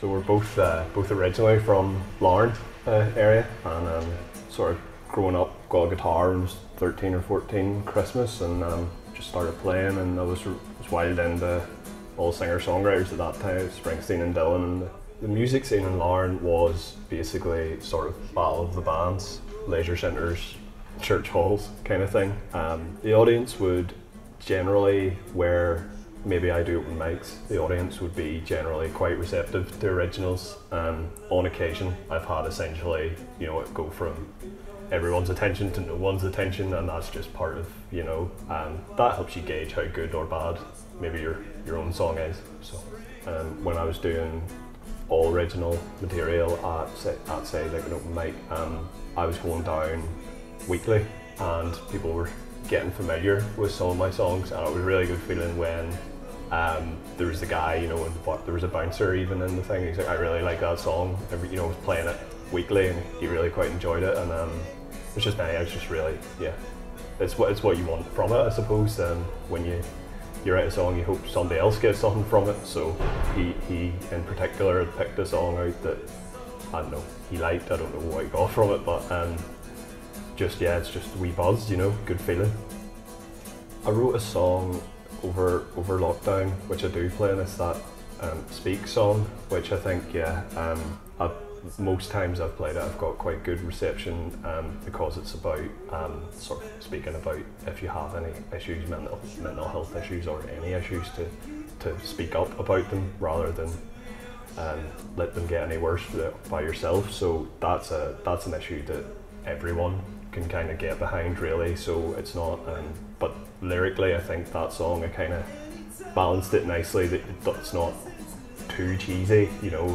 So we're both originally from Larne area, and sort of growing up got a guitar when I was 13 or 14 Christmas, and just started playing, and I was wild into all singer-songwriters at that time, Springsteen and Dylan, and the music scene in Larne was basically sort of battle of the bands, leisure centres, church halls kind of thing. The audience would generally, where maybe I do open mics, the audience would be generally quite receptive to originals. On occasion I've had essentially, you know, it go from everyone's attention to no one's attention, and that's just part of, you know, that helps you gauge how good or bad maybe your own song is. So when I was doing all original material at say like an open mic, I was going down weekly and people were getting familiar with some of my songs, and it was a really good feeling when there was the guy, you know, there was a bouncer even in the thing. He's like, I really like that song. You know, I was playing it weekly and he really quite enjoyed it, and it's just nice. It's just really, yeah, it's what you want from it, I suppose. When you write a song, you hope somebody else gets something from it. So he in particular had picked a song out that, I don't know, he liked. I don't know what he got from it, but just, yeah, it's just a wee buzz, you know, good feeling. I wrote a song over lockdown, which I do play, and it's that Speak song, which I think, yeah, most times I've played it, I've got quite good reception, because it's about sort of speaking about if you have any issues, mental health issues or any issues, to speak up about them rather than let them get any worse by yourself. So that's an issue that everyone can kind of get behind, really. So it's not, but lyrically I think that song, I kind of balanced it nicely, that it's not too cheesy, you know.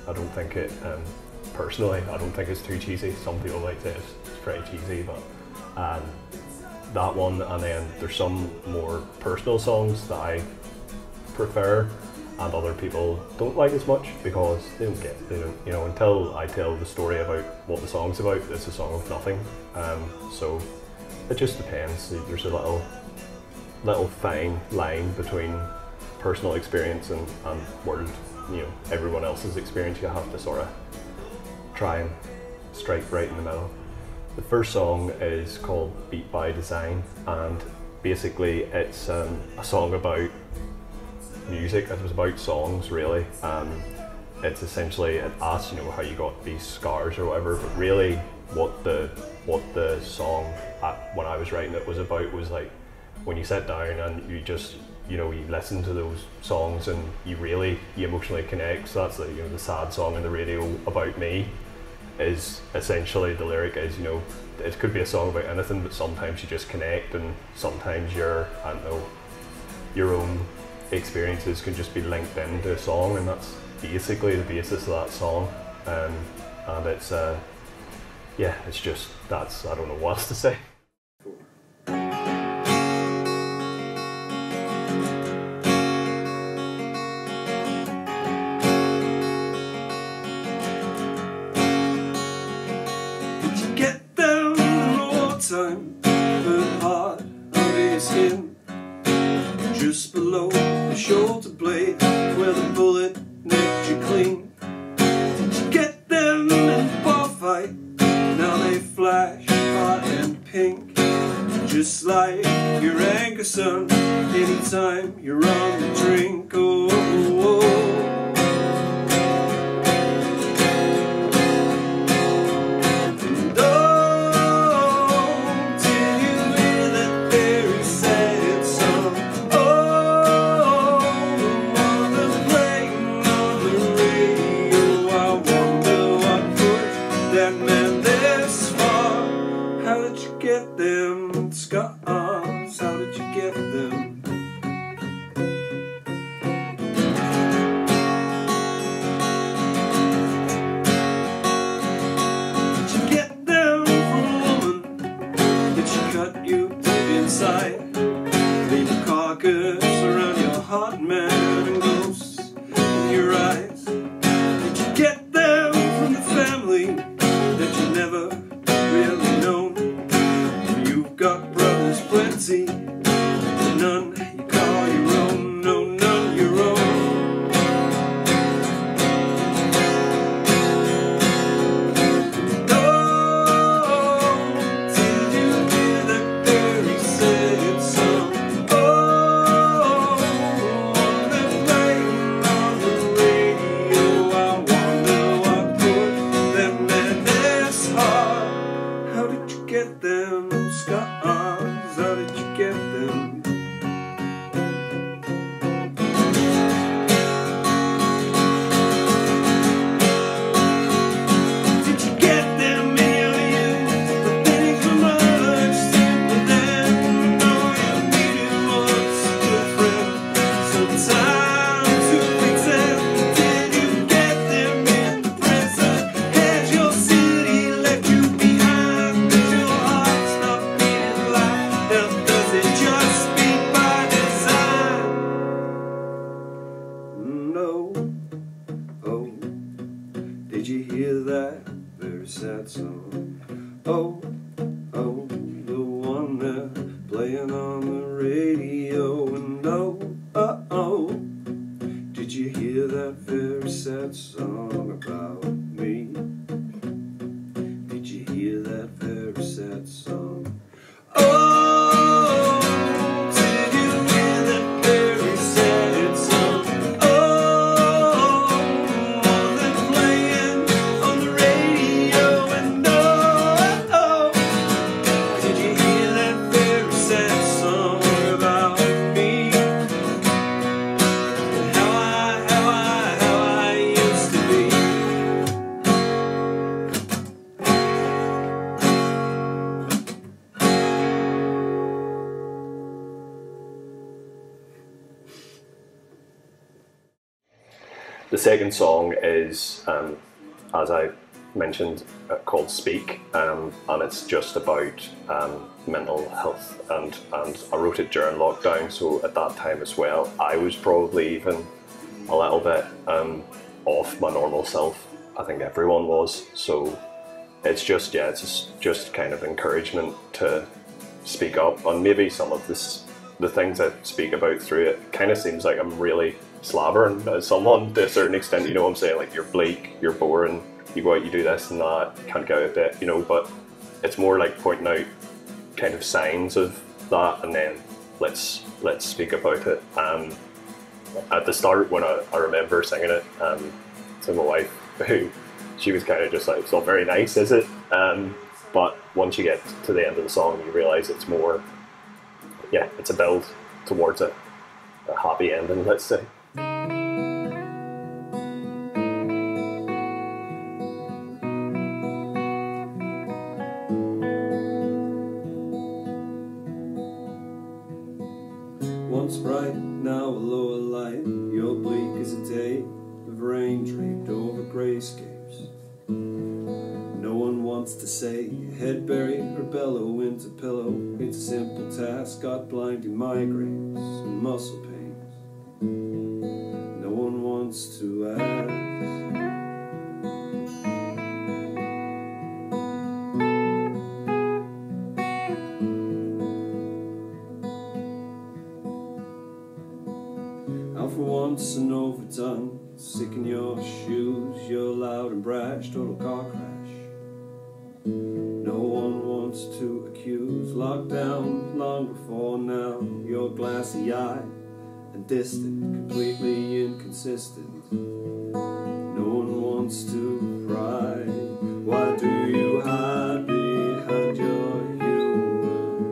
I don't think it, personally, I don't think it's too cheesy. Some people might say it's pretty cheesy, but that one, and then there's some more personal songs that I prefer and other people don't like as much because they don't, you know, until I tell the story about what the song's about, it's a song of nothing. So it just depends. There's a little fine line between personal experience and world, you know, everyone else's experience. You have to sort of try and strike right in the middle. The first song is called Beat by Design, and basically it's a song about music. It was about songs, really. It's essentially, it asks, you know, how you got these scars or whatever, but really what the song when I was writing it was about was like when you sit down and you just, you know, you listen to those songs and you emotionally connect. So that's the, you know, the sad song on the radio about me is essentially, the lyric is, you know, it could be a song about anything, but sometimes you just connect, and sometimes I don't know, your own experiences can just be linked into a song, and that's basically the basis of that song. And it's yeah, it's just, that's, I don't know what else to say. Did you get down the road time, put hard under your skin, just below the shoulder blade where the bullet nicked you clean? Did you get them in the bar fight? Now they flash hot and pink, just like your anger, son, anytime you're on the drink. Oh, oh, oh. Get them scars, how did you get them? Did you get them from a woman? Did she cut you deep inside? Leave a carcass around your heart, man, and ghosts in your eyes? Did you get them from the family that you never really known? Got brothers plenty, none you call your own, no, none your own. Is it just speed by design? No. Oh, did you hear that very sad song? Oh, oh, the one they're playing on the radio. And oh, oh, did you hear that very sad song about me? Did you hear that very sad song? Oh, did you hear that very sad song? Oh, one that's playing on the radio. And oh, did you hear that very sad song about me? And how I used to be. The second song is, as I mentioned, called Speak, and it's just about mental health, and I wrote it during lockdown, so at that time as well I was probably even a little bit off my normal self. I think everyone was, so it's just, yeah, it's just kind of encouragement to speak up, and maybe some of the things I speak about through it kind of seems like I'm really slabbering as someone to a certain extent, you know what I'm saying, like you're bleak, you're boring, you go out, you do this and that, you can't get out of bed, you know, but it's more like pointing out kind of signs of that, and then let's speak about it. At the start, when I remember singing it to my wife, who she was kind of just like, it's not very nice, is it? But once you get to the end of the song, you realise it's more, yeah, it's a build towards a happy ending, let's say. Once bright, now a lower light. You're bleak as a day of rain draped over greyscapes. No one wants to say head buried or bellow into pillow. It's a simple task, got blinding migraines and muscle pains. No one wants to ask. Now for once and overdone, sick in your shoes, you're loud and brash, total car crash. No one wants to accuse, locked down long before now. You're glassy-eyed and distant, completely inconsistent. No one wants to pry. Why do you hide behind your humor?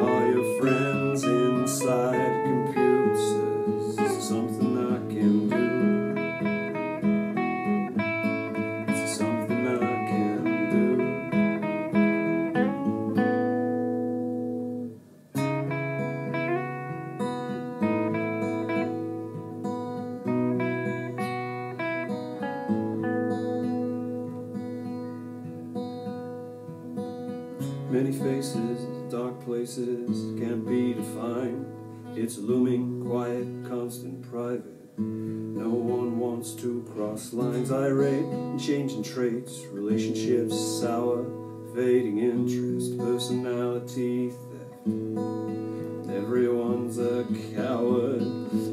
Are your friends inside computers? Is there something I can do? Is there something I can do? Many faces, dark places, can't be defined. It's looming, quiet, constant, private. No one wants to cross lines. Irate and changing traits, relationships sour, fading interest, personality theft. Everyone's a coward.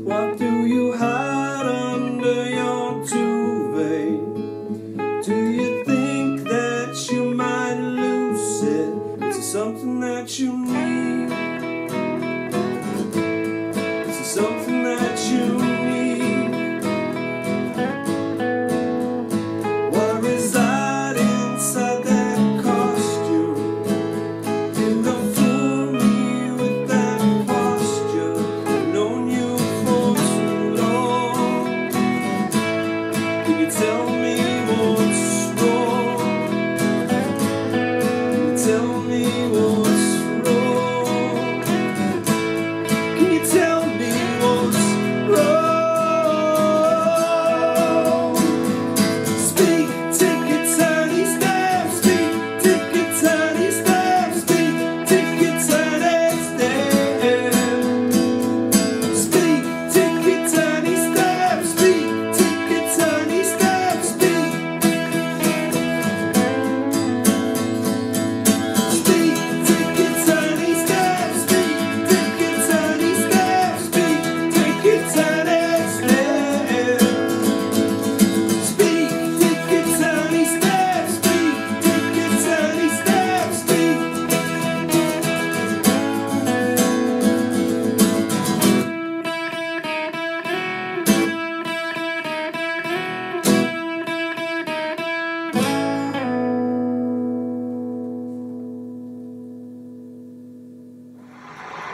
What do you hide under your duvet? Do you think that you might lose it? Is it something that you need? Is it something that you need? What reside inside that costume? You don't fool me with that posture. I've known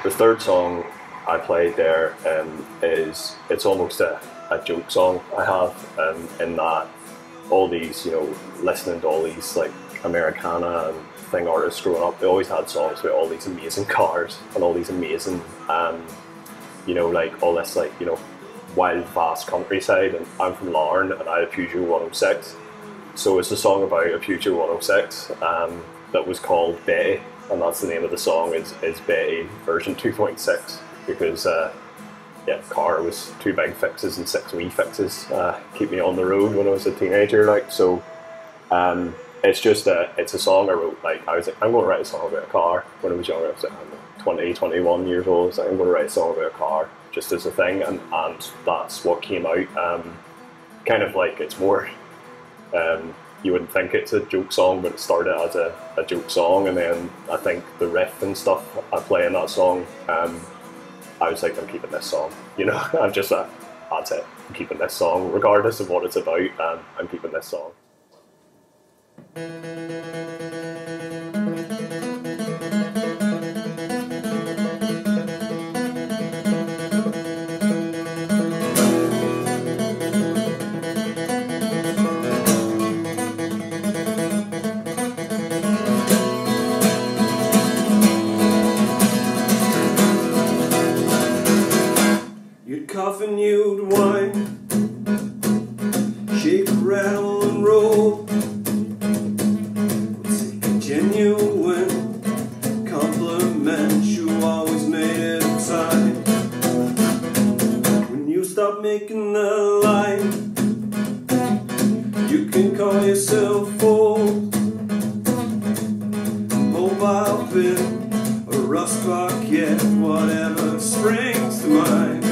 The third song I played there it's almost a joke song I have, in that all these, listening to all these like Americana and thing artists growing up, they always had songs with all these amazing cars and all these amazing, like all this like, wild vast countryside, and I'm from Larne and I had a Peugeot 106. So it's a song about a Peugeot 106 that was called Betty, and that's the name of the song is Betty version 2.6, because the car was 2 big fixes and 6 wee fixes, keep me on the road when I was a teenager. Like, so it's just it's a song I wrote. Like, I was like, I'm going to write a song about a car. When I was younger, I was like, I'm 20, 21 years old, so I'm going to write a song about a car just as a thing, and that's what came out. Kind of like, it's more, you wouldn't think it's a joke song, but it started as a joke song, and then I think the riff and stuff I play in that song, I was like, I'm keeping this song, I'm just that's it, I'm keeping this song, regardless of what it's about, I'm keeping this song. You'd cough and you'd whine, shake, rattle and roll. Take a genuine compliment, you always made it time. When you stop making the line, you can call yourself old. Mobile pin, a rust bucket, whatever springs to mind.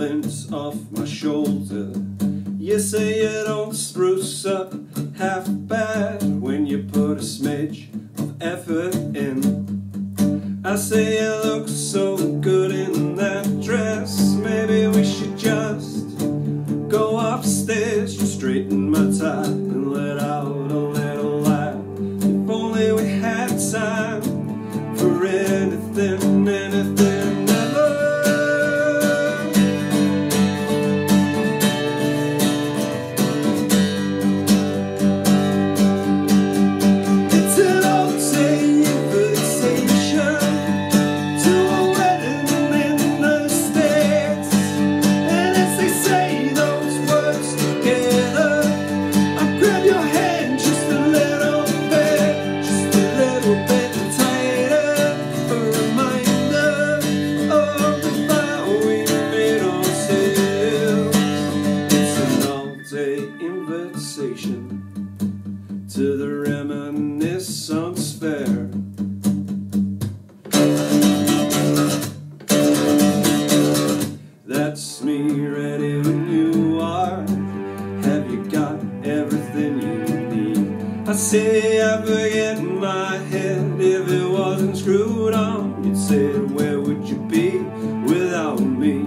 splints off my shoulder. You say you don't spruce up half bad when you put a smidge of effort in. I say you look so good in that dress, maybe we should just go upstairs, just straighten my tie and let out a little laugh. If only we had time for anything, anything, ever. It's an old invitation to a wedding in the States, and as they say those words together, I'll grab your hand just a little bit, just a little bit tighter, a reminder of the vow we made ourselves. It's an all-day invitation to the Reminiscence Fair. That's me ready when you are. Have you got everything you need? I say I forget in my head, if it wasn't screwed on, you'd say, where would you be without me?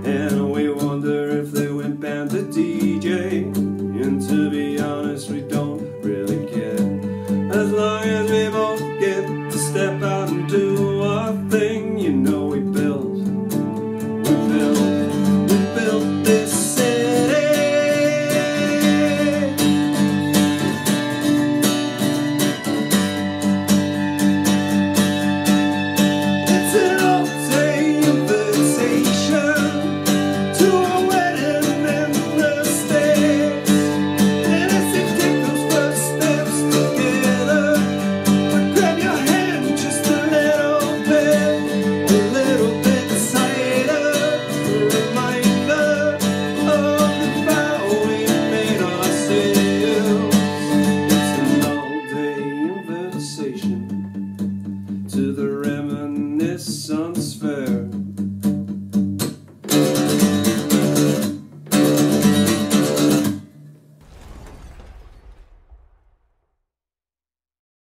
And we wonder if they went band the DJ. And to be honest, we don't really care, as long as we both get to step out and do our thing. You know we built this city. It's an all-day invitation to